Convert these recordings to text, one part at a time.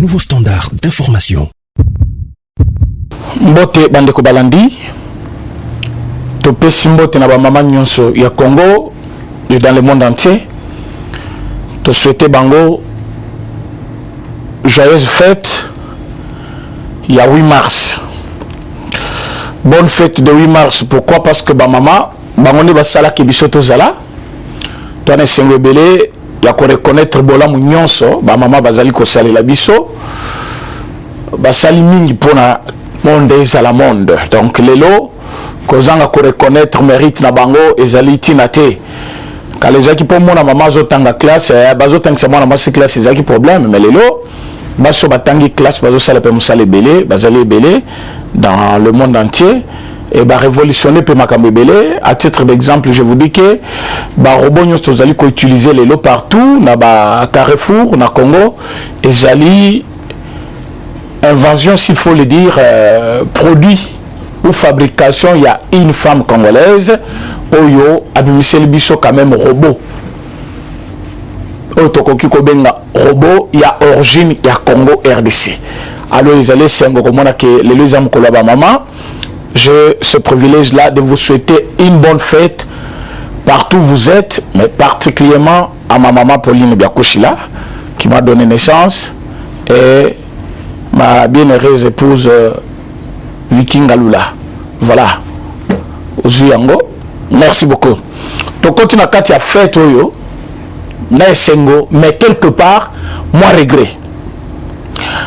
nouveaux standards d'information. Mbote bandeko balandi topesi mbote na ba mama nyonso ya Congo et dans le monde entier. To souhaiter bango joyeuse fête il y a 8 mars. Bonne fête de 8 mars. Pourquoi? Parce que ba mama bangonde basala ki bisoto zala to na sengebele ya ko reconnaître bolamu nyonso ba mama bazali ko salela biso basali mingi pona monde ezala monde. Donc lelo kozanga ko reconnaître mérite na bango ezali tinate kalezaki po mona mama zotanga classe bazotangisa mwana masi classe ezaki problème mais lelo baso batangi classe bazo sala pe musale belé bazali belé dans le monde entier et ba révolutionner pe makambo belé. À titre d'exemple, je vous dis que ba robot nyonso zali ko utiliser lelo partout na ba Carrefour na Congo ezali invention, s'il faut le dire, produit ou fabrication, il y a une femme congolaise, Oyo, Abimisel Bisso quand même robot. Otokoki Kobenga robot, il y a origine, il y a Congo RDC. Alors ils allaient s'engo comme on a que les deux hommes collabent maman. J'ai ce privilège-là de vous souhaiter une bonne fête partout où vous êtes, mais particulièrement à ma maman Pauline Biakoshila, qui m'a donné naissance, et ma bien-heureuse épouse Viking Alula. Voilà. Ozuyango. Merci beaucoup. To continue à faire fête oyo. Na esengo, mais quelque part, moi regret.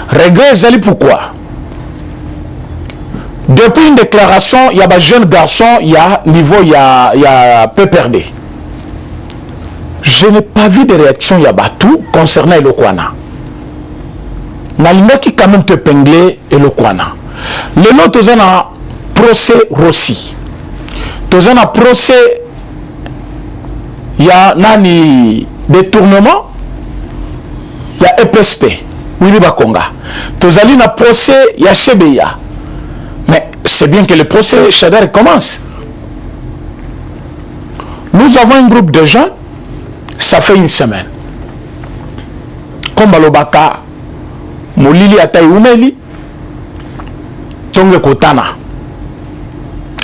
Regret, zali pourquoi? Depuis une déclaration, il y a un jeune garçon, il y a niveau, il y a peu perdu. Je n'ai pas vu de réaction, il y a tout concernant le Kwana. Nalinga qui quand même te pingler et le Kwana. Le nom de un procès Rossi. Dans un procès, il y a nani détournement, il y a EPSP, Willy Bakonga. Dans un procès, il y a Chebeya. Mais c'est bien que le procès Chader commence. Nous avons un groupe de jeunes, ça fait une semaine. Comme Balobaka, Molili Ataï Oumeli, Tongue Kotana.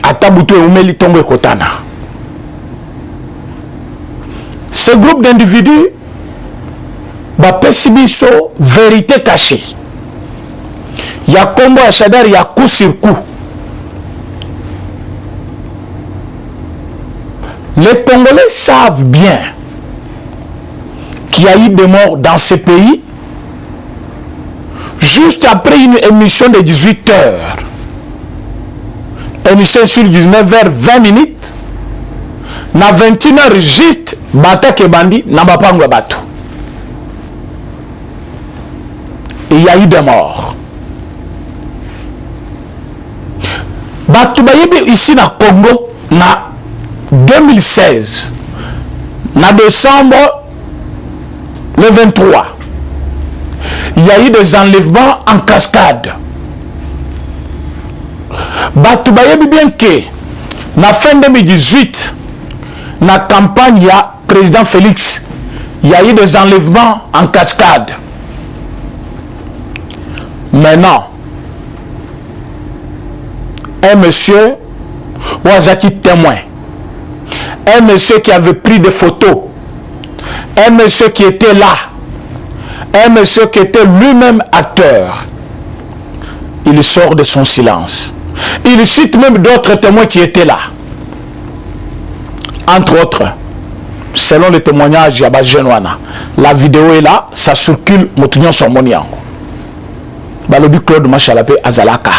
Atabutu Oumeli Tongue Kotana. Ce groupe d'individus va pessibiso vérité cachée. Il y a combo à Chader, il y a coup sur coup. Les Congolais savent bien qu'il y a eu des morts dans ce pays juste après une émission de 18 heures. Émission sur 19h20. Na 21h juste, Bata Kebandi, na Bapango Batu. Il y a eu des morts. Batu Bayebi ici na Congo, na 2016, na décembre le 23, il y a eu des enlèvements en cascade. Batu Bayebi bien que na fin 2018, na campagne ya président Félix, il y a eu des enlèvements en cascade. Maintenant, un monsieur, Ouazaki témoin, un monsieur qui avait pris des photos, un monsieur qui était là, un monsieur qui était lui-même acteur, il sort de son silence. Il cite même d'autres témoins qui étaient là. Entre autres, selon les témoignages, la vidéo est là, ça circule, Moutunion Somoniango. Balobi Claude Machalape Azalaka.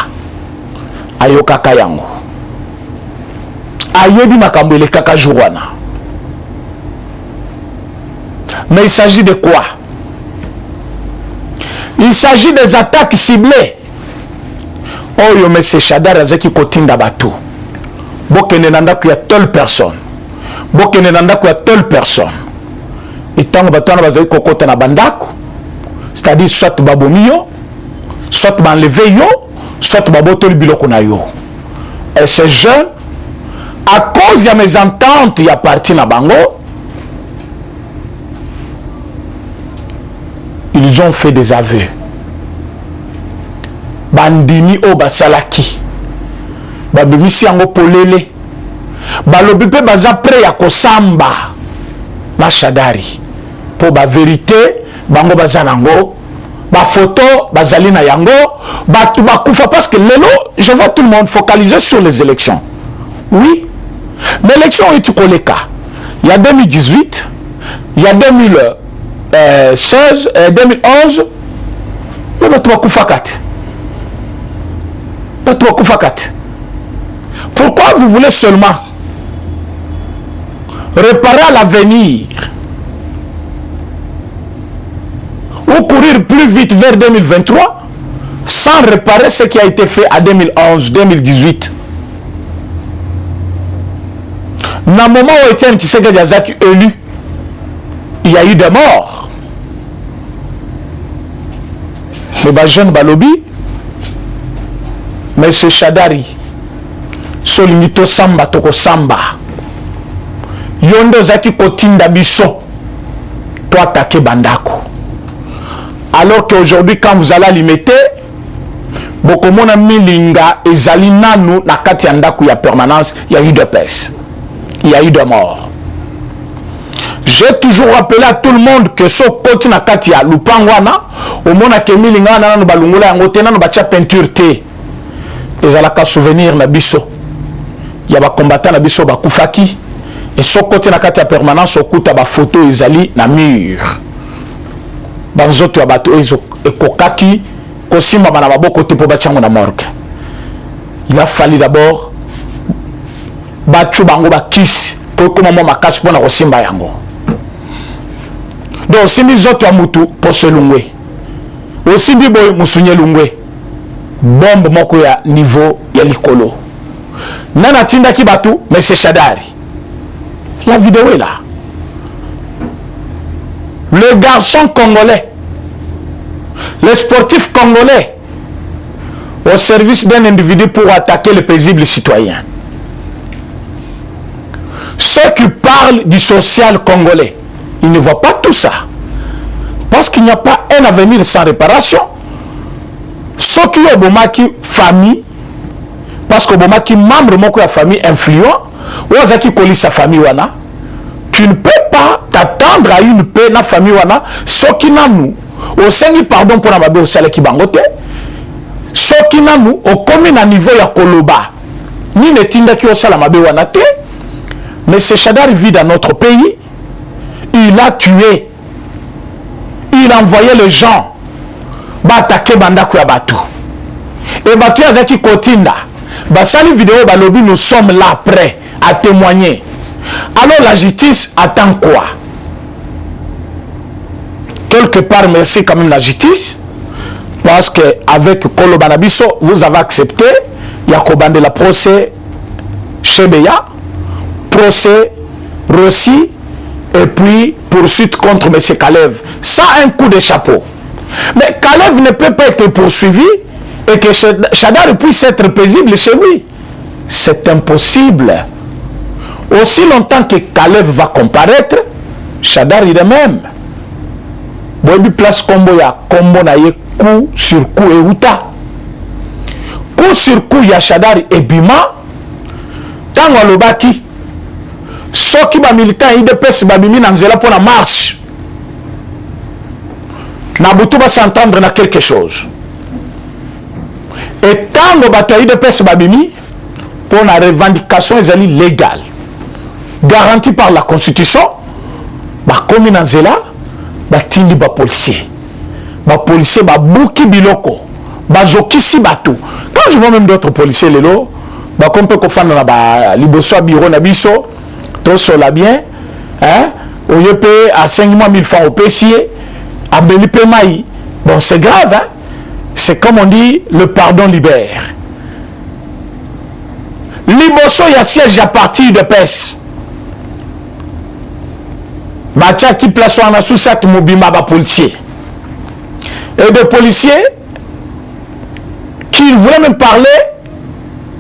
Ayoka Kayango. Ayebi Makambo le Kaka Jouana. Mais il s'agit de quoi? Il s'agit des attaques ciblées. Oh yo mais c'est Chadar Azeki Kotinda Batou. Bokene nanda kuya telle personne. Bokene nanda kuya telle personne. Et tant que Batouana Bazaki Kokota na Bandako, c'est-à-dire soit Babomio, soit m'enlever yo, soit Babotoli Biloko na yo. Et ces jeunes, à cause de mes ententes, il y a parti na Bango, ils ont fait des aveux. bandimi o basalaki babimisi yango polele balobi mpe baza pre ya kosamba na Shadari po ba vérité bango baza nango ba photo bazali na yango batu bakufa parce que lelo je vois tout le monde focalisé sur les élections. Oui, mais l'élection est koleka. Il y a 2018, il y a 2016 et 2011 batu bakufa kati. Batu bakufa kati. Pourquoi vous voulez seulement réparer à l'avenir ou courir plus vite vers 2023 sans réparer ce qui a été fait à 2011, 2018? Dans le moment où Etienne Tshisekedi Azaki élu, il y a eu des morts. Mais les jeunes balobi, mais ce Shadari, Solinito Samba Toko Samba, Yondo Zaki Kotinda Biso, toi attaquer Bandako. Alors qu'aujourd'hui, quand vous allez alimenter, beaucoup de milinga et zalina nous na katiandaku ya permanence, il y a eu de peste, il y a eu de morts. J'ai toujours rappelé à tout le monde que ce côté na katia lupangwana, au monde a milinga na no balungula yango te na no bacha peinture te. Et zalaka souvenir na biso. Il y a ba combattant na biso ba kufaki et ce côté na katia permanence okuta ba photo ezali na mur. Banzoto ya bato ezo ekokaki kosimba bana baboko te po bachango na morgue. Il a fallu d'abord bachu bango bakisi po koma mo makasi pona kosimba yango. Donc simbi zoto ya mutu po selungwe. Osimbi boy musunye lungwe. Bombe moko ya niveau ya likolo. Nana tinda ki batu mais c'est Shadari. La vidéo est là. Le garçon congolais, les sportifs congolais, au service d'un individu pour attaquer les paisibles citoyens. Ceux qui parlent du social congolais, ils ne voient pas tout ça. Parce qu'il n'y a pas un avenir sans réparation. Ceux qui ont bomaki famille, parce que bomaki membre de la famille influent, ou qui colle sa famille wana, tu ne peux pas t'attendre à une paix dans la famille wana, ceux qui n'ont nous, au sein pardon pour la babé au salaire qui bangote, ceux qui n'ont nous, au commun à niveau ya koloba, ni ne tinda qui au salaire mabé wana te, mais ce Shadari vit dans notre pays, il a tué, il a envoyé les gens, attaquer Bandako ya Batu. Et Batu ya Zaki Kotinda, basali vidéo balobi, nous sommes là prêts à témoigner. Alors la justice attend quoi? Quelque part, merci quand même la justice, parce que avec Kolo Banabiso, vous avez accepté, il y a Kobande la procès Chebeya, procès Rossi, et puis poursuite contre M. Kalev. Ça, un coup de chapeau. Mais Kalev ne peut pas être poursuivi et que Shadari puisse être paisible chez lui. C'est impossible. Aussi longtemps que Kalev va comparaître, Shadari de même. Bobi place combo ya combo na ye coup sur coup et outa. Coup sur coup ya Shadari et Bima. Tango lobaki. Soki ba militant IDPS ba bimi na nzela pour la marche. Na butu va s'entendre na quelque chose. Et tango ba IDPS ba bimi pour la revendication ezali légale. Garanti par la constitution, ba komi na nzela, ba tindi ba policier. Ba policier ba buki biloko, ba zokisi batou. Quand je vois même d'autres policiers lelo, ba kompe ko fana na ba liboso bureau na biso, to sola bien, hein? Au lieu payer à 5 000 francs au PCA, à Belipe Maï. Bon, c'est grave, hein? C'est comme on dit, le pardon libère. Liboso y a siège à partir de PES. Batia qui place en sous sac mobima ba policier. Et des policiers qui voulaient même parler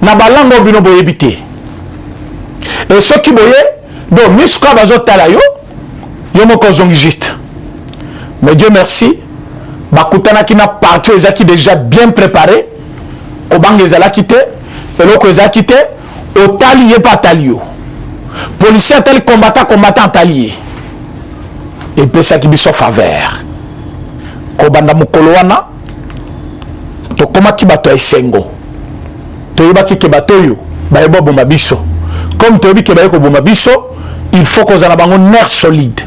na balango bino boyebité. Et ceux qui voyaient, donc miska bazo talayo, yo moko zongiste. Mais Dieu merci, bakutana qui n'a parti qui déjà bien préparé, kobanga ezalaki te eloko ezalaki te otali ye mpe atali yo policier atali combattant atali ye epesaki biso faveur kobanda mokolo wana tokomaki bato ya esengo toyebaki ke bato oyo bayeba oboma biso comme toyebi ke baye koboma biso il faut kozala bango nerf solide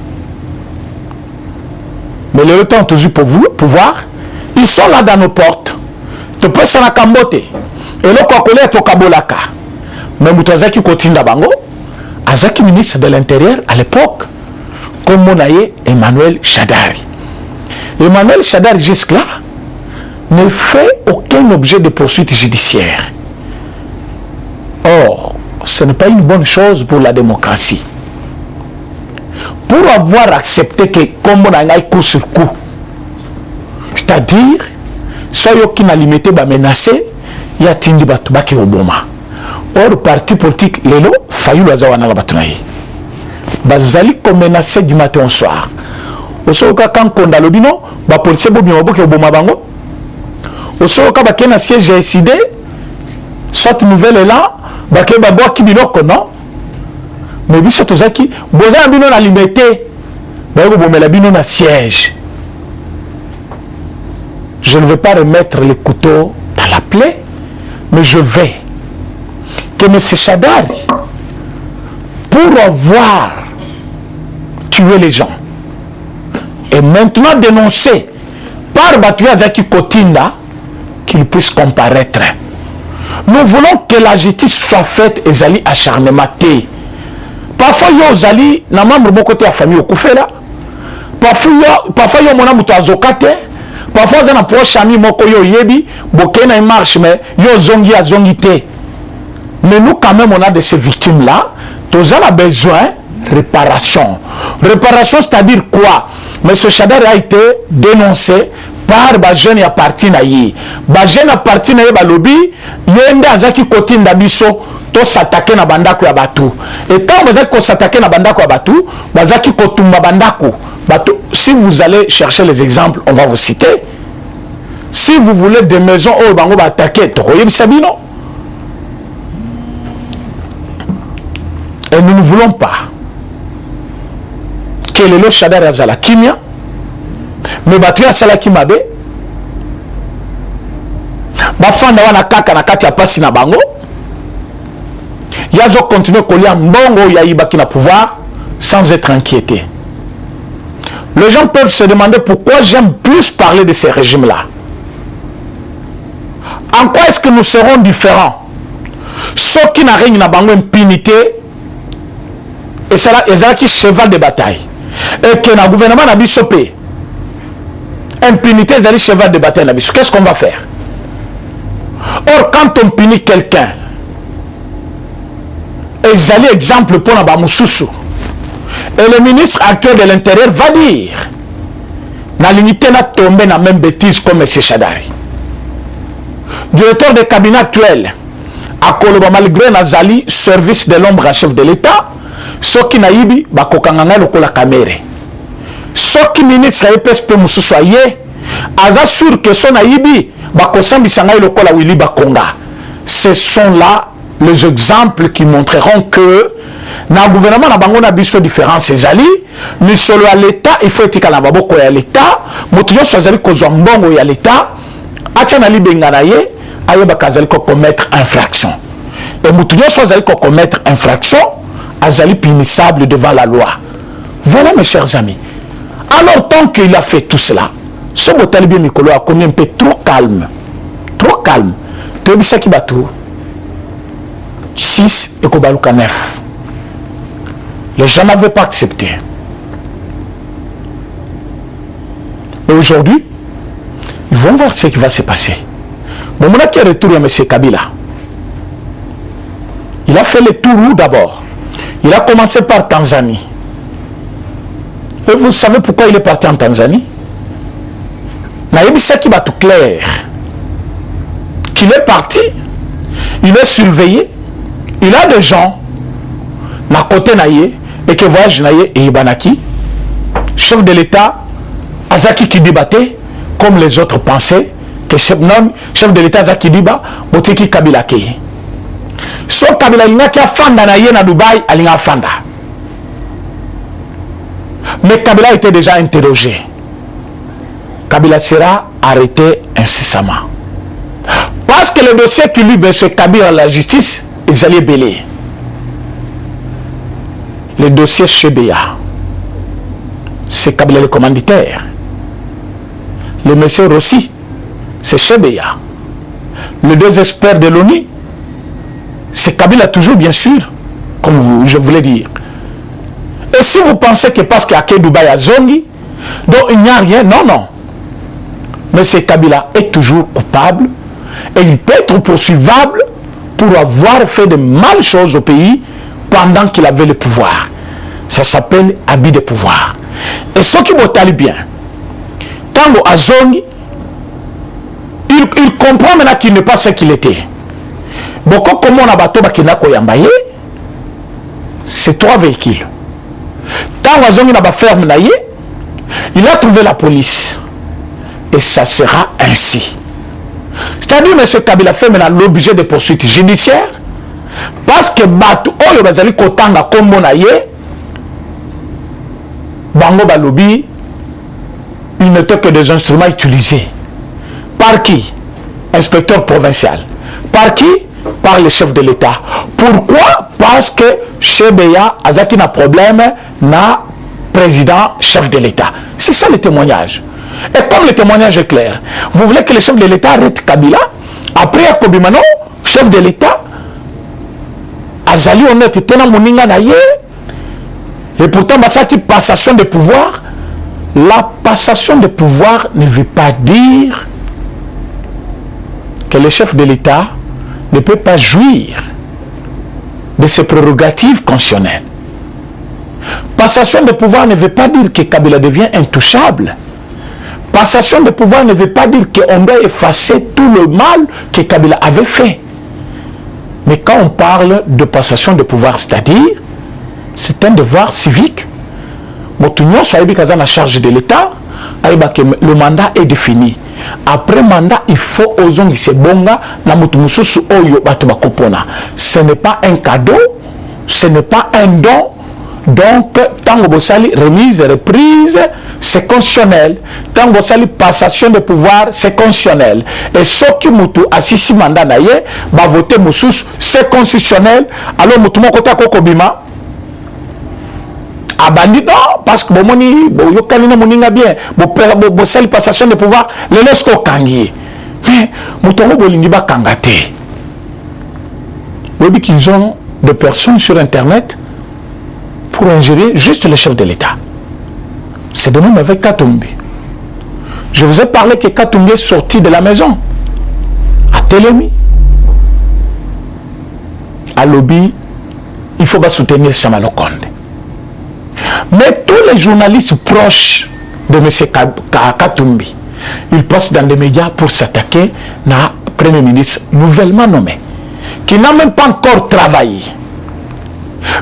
mais le temps toujours pour vous pouvoir ils sont là dans nos portes topesanaka mbote eloko akolia tokabolaka mais moto azalaki kotinda bango azalaki ministre de l'intérieur à l'époque comme na ye Emmanuel Shadari. Emmanuel Shadari jusque-là ne fait aucun objet de poursuite judiciaire. Or, ce n'est pas une bonne chose pour la démocratie. Pour avoir accepté que comme on a coup sur coup, c'est-à-dire, soyez qui n'a limité ba menacé, il y a tindi batubaki Obama. Or, le parti politique, lelo, failli l'azawana la batunaï. Bazali comme menacé du matin au soir. Osoka quand konda lobino, ba policier bo bien boke Obama bango. Osoka ba kena siège SID, cette nouvelle est là, ba ke ba boa ki biloko non. Mais biso tozaki, boza bino na limité. Ba ko bomela bino na siège. Je ne vais pas remettre les couteaux dans la plaie, mais je vais que M. Shadari, pour avoir tué les gens, et maintenant dénoncé par Batuya Zaki Kotinda, qu'il puisse comparaître. Nous voulons que la justice soit faite et Zali acharnement. Parfois, il y a Zali, na membre de côté de la famille au Koufela. Parfois, il y a mon amour à Zokate. Parfois, il y a un proche ami moko yo yebi, bokena il marche, mais yo zongi a zongité. Mais nous, quand même, on a de ces victimes-là. Tous on a besoin de réparation. Réparation, c'est-à-dire quoi? M. Shadari a été dénoncé par les jeunes qui appartiennent à lui. Les jeunes qui appartiennent à lui, lobby, yende azaki kotinda biso, to s'attaquer na bandako ya batu. Et quand vous allez s'attaquer na bandako ya batu, bazaki kotumba bandako. Si vous allez chercher les exemples, on va vous citer. Si vous voulez des maisons où bango va attaquer, tokoye bisabino. Et nous ne voulons pas que le Shadari azala kimia, mais Batuya salaki mabe, bafanda wana kaka na kati ya pasi na bango, yazo continuer kolia mbongo ya ibaki na pouvoir sans être inquiété. Les gens peuvent se demander pourquoi j'aime plus parler de ces régimes-là. En quoi est-ce que nous serons différents? Ceux qui n'ont rien bango impunité, et c'est là qui cheval de bataille. Et que le gouvernement n'a pas sopé. Impunité, c'est cheval de bataille. Qu'est-ce qu'on va faire? Or, quand on punit quelqu'un, et c'est exemple pour la Bamoussoussou, et le ministre actuel de l'Intérieur va dire, la limité n'a tombé dans la même bêtise comme M. Shadari. Directeur de cabinet actuel, à Koloba malgré Nazali, service de l'ombre à chef de l'État, ceux qui naïbi, bakokanganga lokola kamere. Ceux qui ministre EPSP Moussoussou aye, aza sûr que son naïbi, bakosambi sanga lokola Willy Bakonga. Ce sont là les exemples qui montreront que dans le gouvernement na bango na biso différence ezali, ni solo à l'État, il faut etika na baboko ya l'État, moto yo azali kozwa mbongo ya l'État, atia na libenga na ye, aye bakazali ko commettre infraction. Et moto yo azali ko commettre infraction, azali punissable devant la loi. Voilà mes chers amis. Alors tant qu'il a fait tout cela, ce Botali bien Mikolo a connu un peu trop calme. Trop calme. Tebisa Kibatu 6 et Kobaluka 9. Les gens n'avaient pas accepté. Et aujourd'hui, ils vont voir ce qui va se passer. Bon, mon qui est retour à M. Kabila. Il a fait le tour où d'abord? Il a commencé par Tanzanie. Et vous savez pourquoi il est parti en Tanzanie? Naïbisa qui va tout clair. Qu'il est parti, il est surveillé, il a des gens, na côté naïe, et que voyage naïe et Ibanaki, chef de l'État, Azaki qui débattait, comme les autres pensaient, que chef de l'État Zakidiba, Boteki Kabila Kei. So Kabila Linga qui a fanda na na Dubaï, Alinga fanda. Mais Kabila était déjà interrogé. Kabila sera arrêté incessamment. Parce que le dossier qui lui se Kabila à la justice, ils allaient belé. Le dossier Chebeya, c'est Kabila le commanditaire. Le monsieur Rossi, c'est Chebeya. Les deux experts de l'ONU, c'est Kabila toujours, bien sûr, comme je voulais dire. Et si vous pensez que parce qu'il y a que Dubaï à Zongi, donc il n'y a rien, non, non. Mais c'est Kabila est toujours coupable et il peut être poursuivable pour avoir fait de mal choses au pays pendant qu'il avait le pouvoir. Ça s'appelle abus de pouvoir. Et ce qui m'entend bien, Tango Azongi, il comprend maintenant qu'il n'est pas ce qu'il était. Beaucoup comme on a bateau Bakinako Yambaye, c'est 3 véhicules. Tango Azongi n'a pas ferme naïe, il a trouvé la police. Et ça sera ainsi. C'est-à-dire, M. Kabila fait maintenant l'objet de poursuites judiciaires parce que Batu Oyo Bazali Kotanga Kombo Naye, Bango Balobi, il n'était que des instruments utilisés. Par qui? Inspecteur provincial. Par qui? Par le chef de l'État. Pourquoi? Parce que chez Beya, Azaki n'a problème, n'a président, chef de l'État. C'est ça le témoignage. Et comme le témoignage est clair, vous voulez que le chef de l'État arrête Kabila, après Akobimano, chef de l'État, Azali honnête, Tena Moninga Naye, et pourtant, Bassaki, passation de pouvoir, la passation de pouvoir ne veut pas dire que le chef de l'État ne peut pas jouir de ses prérogatives constitutionnelles. Passation de pouvoir ne veut pas dire que Kabila devient intouchable. Passation de pouvoir ne veut pas dire qu'on doit effacer tout le mal que Kabila avait fait. Mais quand on parle de passation de pouvoir, c'est-à-dire, c'est un devoir civique. Motunyo soit à la charge de l'État, le mandat est défini. Après mandat, il faut ozongi se bonga na mutumususu oyo batuba kopona. Ce n'est pas un cadeau, ce n'est pas un don. Donc, tango bosali remise, reprise, c'est constitutionnel. Tango bosali passation de pouvoir, c'est constitutionnel. Et ce qui mutu assisi mandat naye, va voter musus, c'est constitutionnel. Alors mutu mo kota kokobima. Abandi non, parce que bomoni, yokanina moninga bien, bosali passation de pouvoir, le lesko kangi. Mais mutongo bolingi ba kangate. Vous voyez qu'ils ont des personnes sur Internet pour ingérer juste le chef de l'État. C'est de même avec Katumbi. Je vous ai parlé que Katumbi est sorti de la maison à Télémi. À Lobby, il faut pas soutenir Samalo Konde. Mais tous les journalistes proches de M. Katumbi, ils passent dans les médias pour s'attaquer à Premier ministre nouvellement nommé, qui n'a même pas encore travaillé.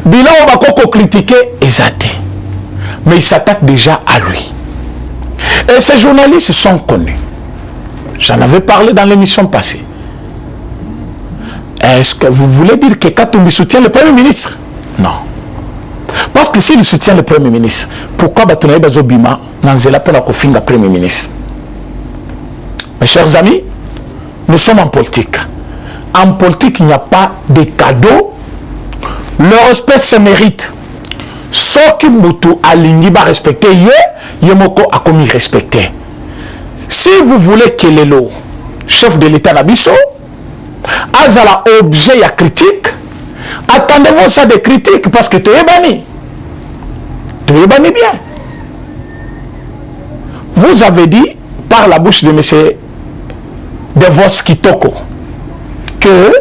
Bilan va critiquer Ezate, mais il s'attaque déjà à lui. Et ces journalistes sont connus. J'en avais parlé dans l'émission passée. Est-ce que vous voulez dire que Katumbi soutient le Premier ministre? Non. Parce que s'il soutient le Premier ministre, pourquoi Batonaï Bazobima n'anzela pour la kofinga Premier ministre? Mes chers amis, nous sommes en politique. En politique, il n'y a pas de cadeaux. Le respect se mérite. Ce qui Moutou Alingi va respecter, Yemoko a commis respecter. Si vous voulez que le chef de l'État Nabiso, Azala objet à critique, attendez-vous ça des critiques parce que tu es banni. Tu es banni bien. Vous avez dit par la bouche de M. Devos Kitoko que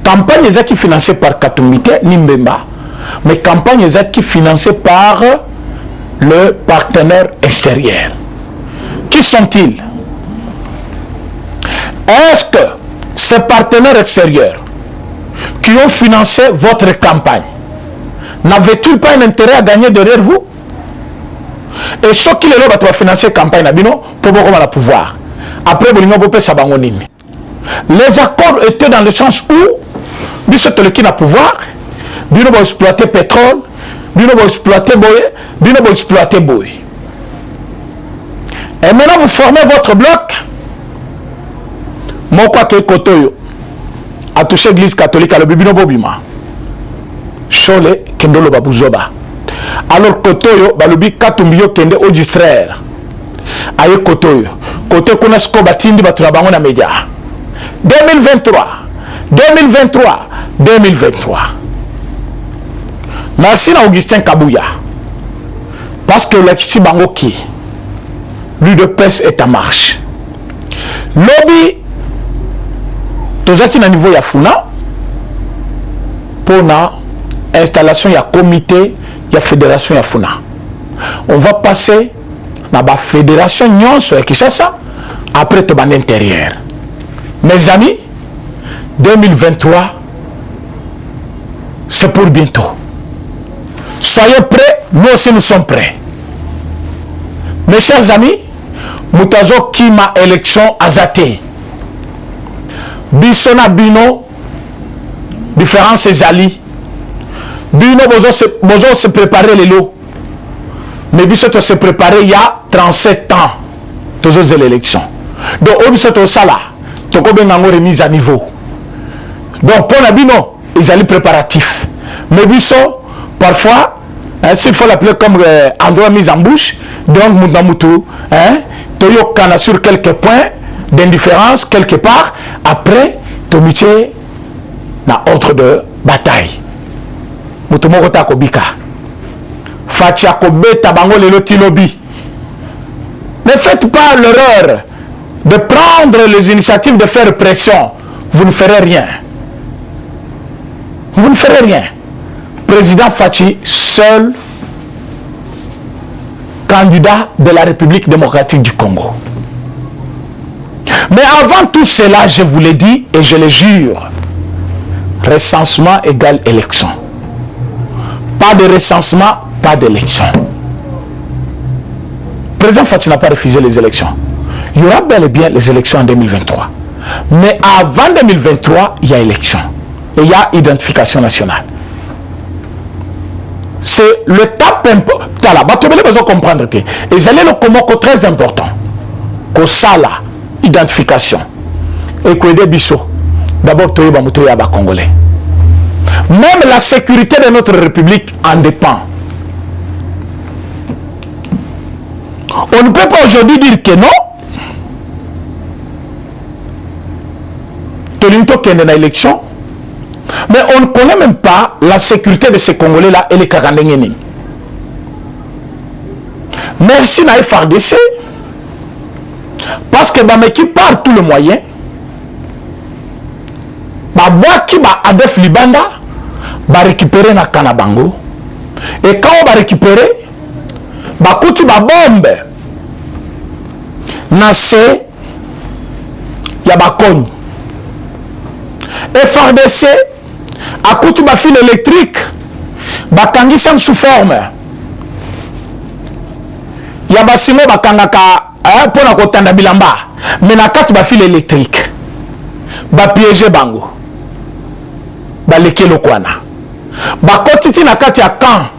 campagne qui financée par Katumbite Nimbemba, mais campagne qui financée par le partenaire extérieur. Qui sont-ils? Est-ce que ces partenaires extérieurs qui ont financé votre campagne n'avaient-ils pas un intérêt à gagner derrière vous? Et ceux qui les ont financé la campagne pour pouvoir. après les accords étaient dans le sens où Biso qui n'a pouvoir, Bino va exploiter pétrole, Bino va exploiter boye, Bino va exploiter boye. Et maintenant vous formez votre bloc. Moko ke kotoyo a touché l'église catholique à le bibino bobima. Chole kendolo babuzoba. Alors kotoyo balobi katumbiyo kende au distraire. Aye kotoyo. Côté kuna sko batindi batuna bango na média. 2023. Merci à Augustin Kabouya. Parce que l'exi bango qui l'UDPS est en marche. Lobby tozaki na niveau ya Funa pour na installation ya comité ya fédération ya Funa. On va passer na ba fédération nyonso ya Kinshasa après to ban intérieur. Mes amis, 2023 c'est pour bientôt. Soyez prêts, nous aussi nous sommes prêts. Mes chers amis, Moutazo Kima élection azate. Bissona Bino, différence ezali. Bino bozo se préparer les lots. Mais Bissot se préparer il y a 37 ans. Toujours de l'élection. Donc, on Bissot au sala. Toko bengango remise à niveau. Donc, pour la Bino, ils allaient préparatifs. Mais Bissot, parfois, s'il faut l'appeler comme endroit mise en bouche, donc Moutamutu, Toyo Kana sur quelques points d'indifférence quelque part, après, Tomiché na ordre de bataille. Moutoumoko Takobika. Fachiakobe Tabango Lelo Tilobi. Ne faites pas l'erreur de prendre les initiatives de faire pression. Vous ne ferez rien. Vous ne ferez rien. Président Fachi, seul candidat de la République démocratique du Congo. Mais avant tout cela, je vous l'ai dit et je le jure, recensement égale élection. Pas de recensement, pas d'élection. Le président Fachi n'a pas refusé les élections. Il y aura bel et bien les élections en 2023. Mais avant 2023, il y a élection. Et il y a identification nationale. C'est le cap important. Vous devez comprendre que les allez le comoko très important. Que ça là, identification. Et que des biso. D'abord, tu es congolais. Même la sécurité de notre république en dépend. On ne peut pas aujourd'hui dire que non. Tolinto qui est dans l'élection. Mais on ne connaît même pas la sécurité de ces Congolais-là et les Kakandengeni. Merci à FRDC. Parce que Bameki par tout le moyen. Babaki ba Adef Libanda va récupérer na Kanabango. Et quand on va récupérer, Bakuti ba bombe. Nase Yabakon. FRDC a coûté ma fil électrique, bakangi sem sous forme. Ya basimo bakangaka pour na kotanda bilamba, mais na kati ba fil électrique. Ba piéger bango. Ba leke lokwana. Ba kotiti na kati ya camp.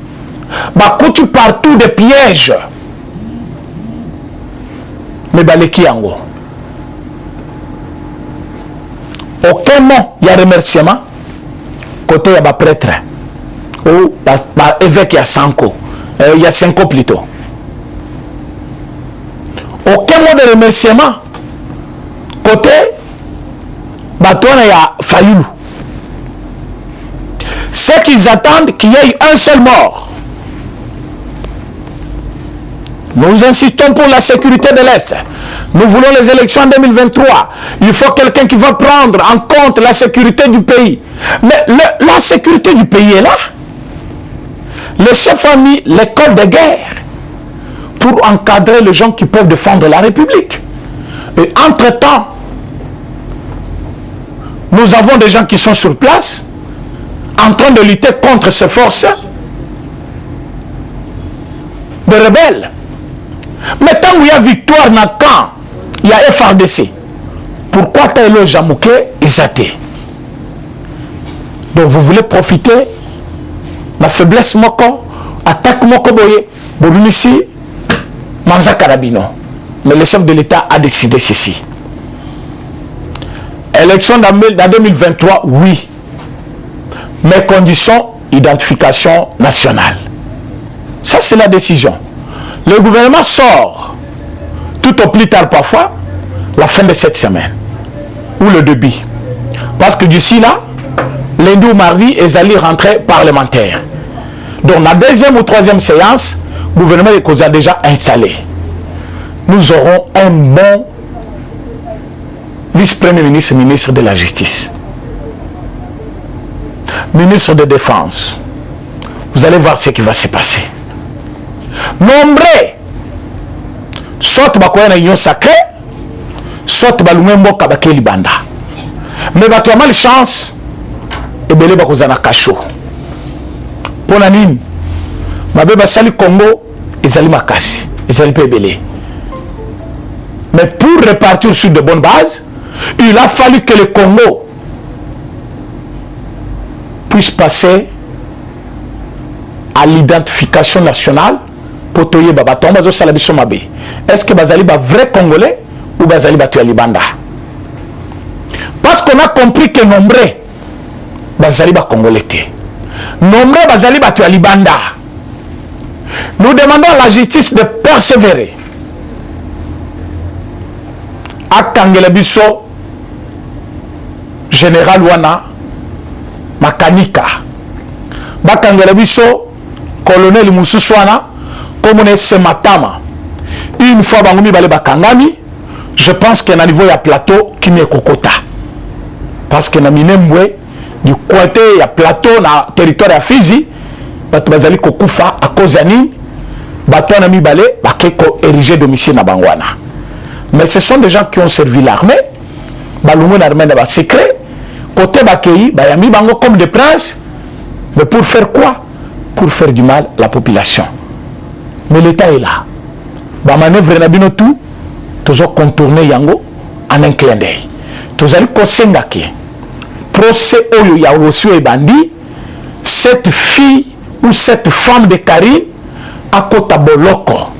Ba kutu partout des pièges. Mais ba leki yango. Aucun mot, il y a remerciement. Côté, il y a prêtre. Ou évêque, il y a 5 ans. Il y a 5 ans plutôt. Aucun mot de remerciement. Côté, il y a Fayoulou. Ce qu'ils attendent, qu'il y ait un seul mort. Nous insistons pour la sécurité de l'Est. Nous voulons les élections en 2023. Il faut quelqu'un qui va prendre en compte la sécurité du pays. Mais la sécurité du pays est là. Le chef a mis les codes de guerre pour encadrer les gens qui peuvent défendre la République. Et entre-temps, nous avons des gens qui sont sur place en train de lutter contre ces forces de rebelles. Mais tant qu'il y a victoire dans le camp Il y a FRDC. Pourquoi tu as le Jamouké Isaté? Donc vous voulez profiter de la faiblesse moko, attaque moko boye, Bolunisi, Manza Karabino. Mais le chef de l'État a décidé ceci. Élection dans 2023, oui. Mais conditions, identification nationale. Ça, c'est la décision. Le gouvernement sort, tout au plus tard parfois, la fin de cette semaine. Ou le début. Parce que d'ici là, lundi ou mardi, ils allaient rentrer parlementaire. Donc, la deuxième ou troisième séance, le gouvernement est déjà installé. Nous aurons un bon vice-premier ministre, ministre de la Justice, ministre de Défense. Vous allez voir ce qui va se passer. Nombreux, soit bakoya na union sacrée, soit balumembo kabakeli banda. Mais bato mal chance, et belé bakozana kacho. Pour la nini, mabe basali Congo, ezali makasi, ezali pe belé. Mais pour repartir sur de bonnes bases, il a fallu que le Congo puisse passer à l'identification nationale pour toyer babaton bazo salabiso mabe. Est-ce que bazali ba vrai Congolais ou bazali ba tuya libanda? Parce qu'on a compris que nombreux bazali ba Congolais te. Nombreux bazali ba tuya libanda. Nous demandons à la justice de persévérer. Akangela biso général wana Makanika. Bakangela biso colonel Moussouswana comme on est ce matama. Une fois bangomi bale bakangami, je pense que na niveau ya plateau qui me kokota. Parce que na minembwe du côté ya plateau na territoire ya Fizi, bato bazali kokufa à cause ya nini? Bato na mibale bakeko ériger domicile na bangwana. Mais ce sont des gens qui ont servi l'armée, balungu l'armée na ba secret, côté bakei, bayami bango comme des princes, mais pour faire quoi? Pour faire du mal à la population. Mais l'État est là. Ba manœuvre na bino tout, toujours contourner yango en un clin d'œil. Tozali kosenga ke procès oyo ya Rossio et Bandi, cette fille ou cette femme de Karine à Kota Boloko.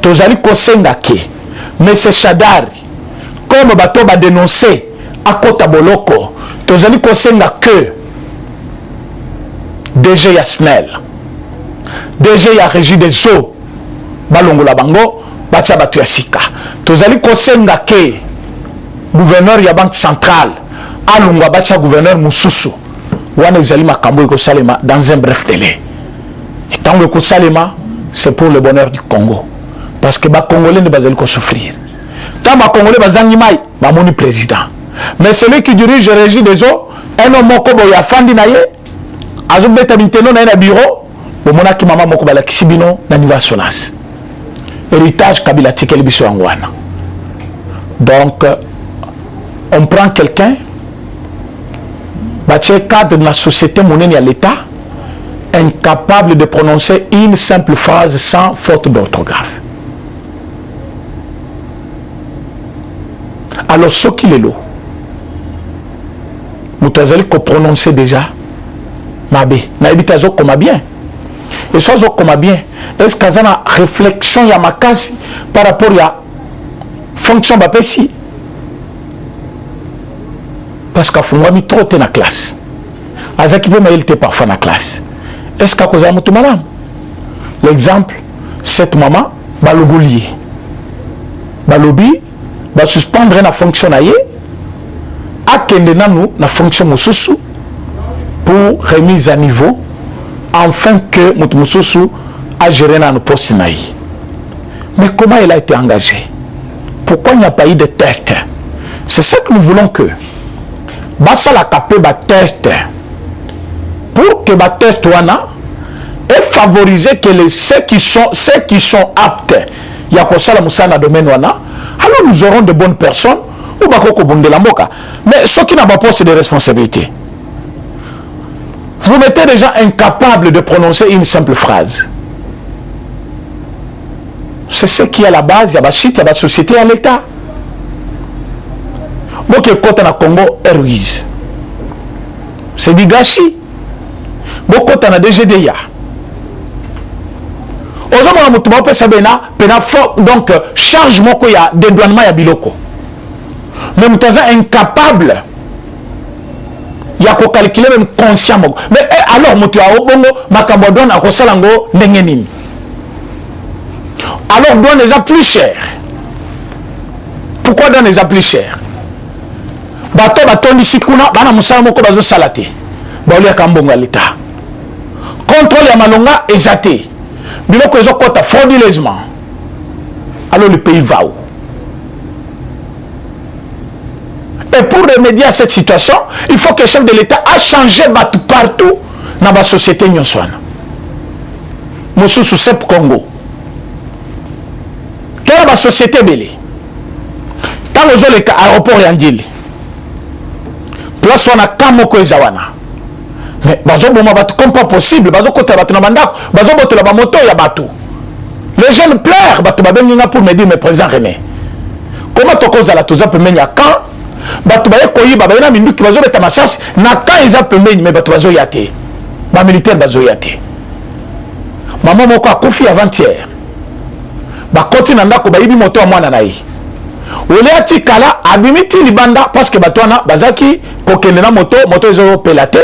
Tozali kosenga ke Monsieur Chadari, comme bato ba dénoncé à Kota Boloko, tozali kosenga que DG Yasnel, DG ya Régie des eaux, balongola bango, batia batu ya sika. Tozali kosenga que gouverneur ya banque centrale, alungwa batia gouverneur Moussousou, wana ezali makambo eko salema dans un bref délai. Et tant que salema, c'est pour le bonheur du Congo. Parce que les Congolais ne vont pas souffrir. Tant que les Congolais vont être président. Mais celui qui dirige la régie des eaux, un homme qui a fait un bureau, il a fait un niveau sonas. Héritage Kabila Tikeli Biso Angwana. Donc, on prend quelqu'un, cadre de la société monnaie à l'État, incapable de prononcer une simple phrase sans faute d'orthographe. Alors, ce qu'il est là, nous avons prononcé déjà Mabé, n'habitez comme bien. Et soit comme bien. Est-ce qu'il y a une réflexion ya makasi par rapport à la fonction de si? Parce qu'il faut mis trop dans la classe. Azaki peut m'aider parfois dans la classe. Est-ce qu'il y a un madame? L'exemple, cette maman, balogoulier. Balobi, va suspendre la fonction naie, akende nanu la fonction mususu pour remise à niveau, afin que mususu a géré dans le poste naie. Mais comment elle a été engagée? Pourquoi il n'y a pas eu de test? C'est ça que nous voulons que basa la capé ba test pour que ba test wana et favoriser que ceux qui sont aptes il y a ça la musana domaine wana. Alors nous aurons de bonnes personnes ou bakoko bonde la moka. Mais ceux qui n'ont pas poste de responsabilité, vous mettez des gens incapables de prononcer une simple phrase. C'est ce qui est à la base, il y a la société à l'État. boke kota na Congo Airways c'est du gâchis bokota na DGDA ozomona mutu baopesa bena pena fort donc charge moko ya dédouanement ya biloko mais mutu aza incapable ya calculer même conscient moko mais alors mutu ya obongo makambo douane akosala ngo ndenge nini alors douane eza plus cher pourquoi douane eza plus cher bato batondisi kuna bana mosala moko bazosala te baoliaka mbongo ya leta contrôle ya malonga eza te biloko ezokota frauduleusement alors le pays va où? Et pour remédier à cette situation il faut que le chef de l'État a changé bato partout dans la société nyonswana mosusu sep Congo tala ba société belé tango ozoleka aéroport ya Ndili place wana kamoko eza wana mais bazoboma bato comme pas possible bazokota bato na bandako bazobotola bamoto ya bato les jeunes pleurent bato babenginga pour me dire mais président René comment tokozala toza pembeni ya camp bato baye koyiba bayena minduki bazobeta masasi na camp eza pembeni mais bato bazoya te bamilitaire bazoya te mama moko akufi avant-hier bakoti na ndako bayibi moto ya mwana na ye olea tikala abimiti libanda parce que bato wana bazaki kokende na moto ezopela te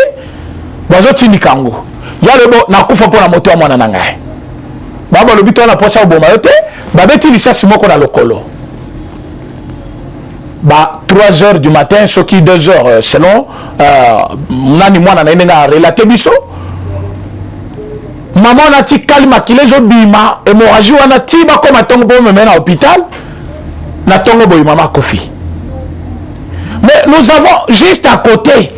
bazotindika yango ya lebo nakufa mpo na moto ya mwana na ngai babalobi to wana posa oboma yo te babeti lisasi moko na lokolo ba 3 heures du matin soki 2 heures selon nani mwana na ye ndenge arelate biso mama wana ti kalima kile ezobima hémorragie wana ti bakoma ntongo mpo meme na hôpital na ntongo boye mama akofi mais nous avons juste à côté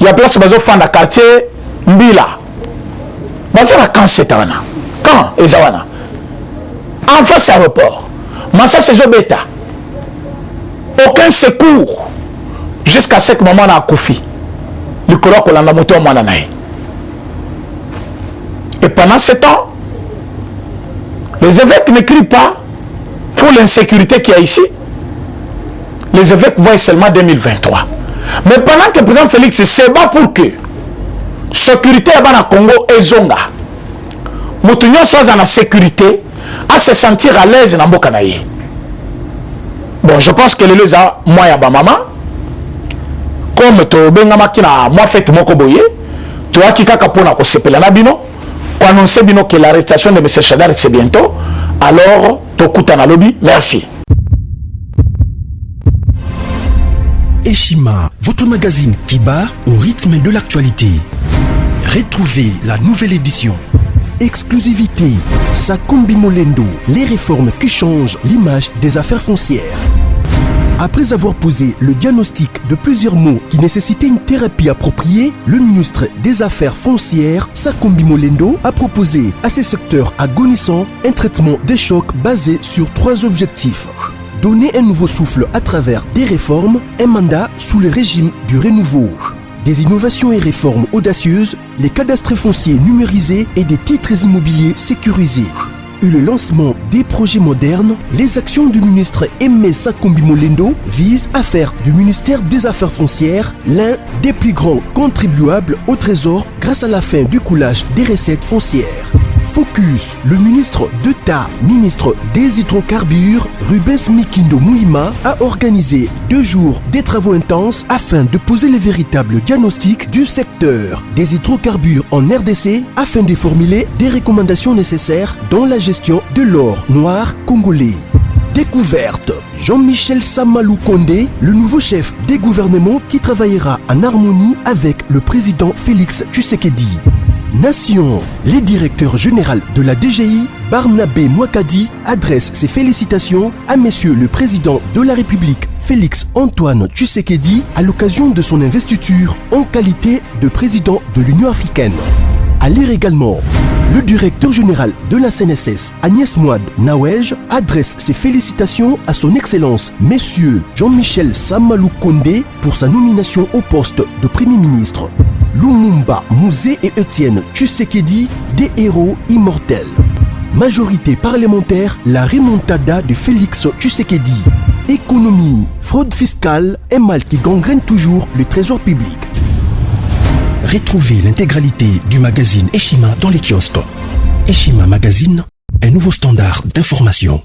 il y a place bazofanda quartier Mbila baza na camp seta wana camp eza wana en face aéroport ma face ezobeta aucun secours jusqu'à ce que maman na akufi likolo akolanda moto ya mwana na ye et pendant ce temps les évêques ne crient pas pour l'insécurité qu'il y a ici. Les évêques voient seulement 2023. Mais pendant que le président Félix se bat pour que la sécurité à Congo est zonga, Moutounion soit dans la sécurité, à se sentir à l'aise dans Bokanaye. Bon, je pense que les gens, moi et ma maman, comme tu bengama qui na moi fait mon koboye, tu as qui kakapona ko sepela na bino, ko annoncer bino que l'arrestation de M. Chadar c'est bientôt. Alors, Tokutana Lobby, merci. Eshima, votre magazine qui bat au rythme de l'actualité. Retrouvez la nouvelle édition. Exclusivité, Sakombi Molendo, les réformes qui changent l'image des affaires foncières. Après avoir posé le diagnostic de plusieurs maux qui nécessitaient une thérapie appropriée, le ministre des Affaires foncières, Sakombi Molendo, a proposé à ces secteurs agonissants un traitement de choc basé sur 3 objectifs. Donner un nouveau souffle à travers des réformes, un mandat sous le régime du renouveau. Des innovations et réformes audacieuses, les cadastres fonciers numérisés et des titres immobiliers sécurisés. Et le lancement des projets modernes, les actions du ministre Aimé Sakombi Molendo visent à faire du ministère des Affaires foncières l'un des plus grands contribuables au trésor grâce à la fin du coulage des recettes foncières. Focus, le ministre d'État, ministre des hydrocarbures, Rubens Mikindo Mouima, a organisé 2 jours des travaux intenses afin de poser les véritables diagnostics du secteur des hydrocarbures en RDC afin de formuler des recommandations nécessaires dans la gestion de l'or noir congolais. Découverte, Jean-Michel Samalou Kondé, le nouveau chef des gouvernements qui travaillera en harmonie avec le président Félix Tshisekedi. Nation, le directeur général de la DGI, Barnabé Mwakadi, adresse ses félicitations à Monsieur le Président de la République, Félix Antoine Tshisekedi, à l'occasion de son investiture en qualité de président de l'Union africaine. À lire également, le directeur général de la CNSS, Agnès Mouad Nawej, adresse ses félicitations à son Excellence, Monsieur Jean-Michel Samalou Kondé, pour sa nomination au poste de Premier ministre. Lumumba, Mouzé et Étienne Tshisekedi, des héros immortels. Majorité parlementaire, la remontada de Félix Tshisekedi. économie, fraude fiscale, un mal qui gangrène toujours le trésor public. Retrouvez l'intégralité du magazine Eshima dans les kiosques. Eshima Magazine, un nouveau standard d'information.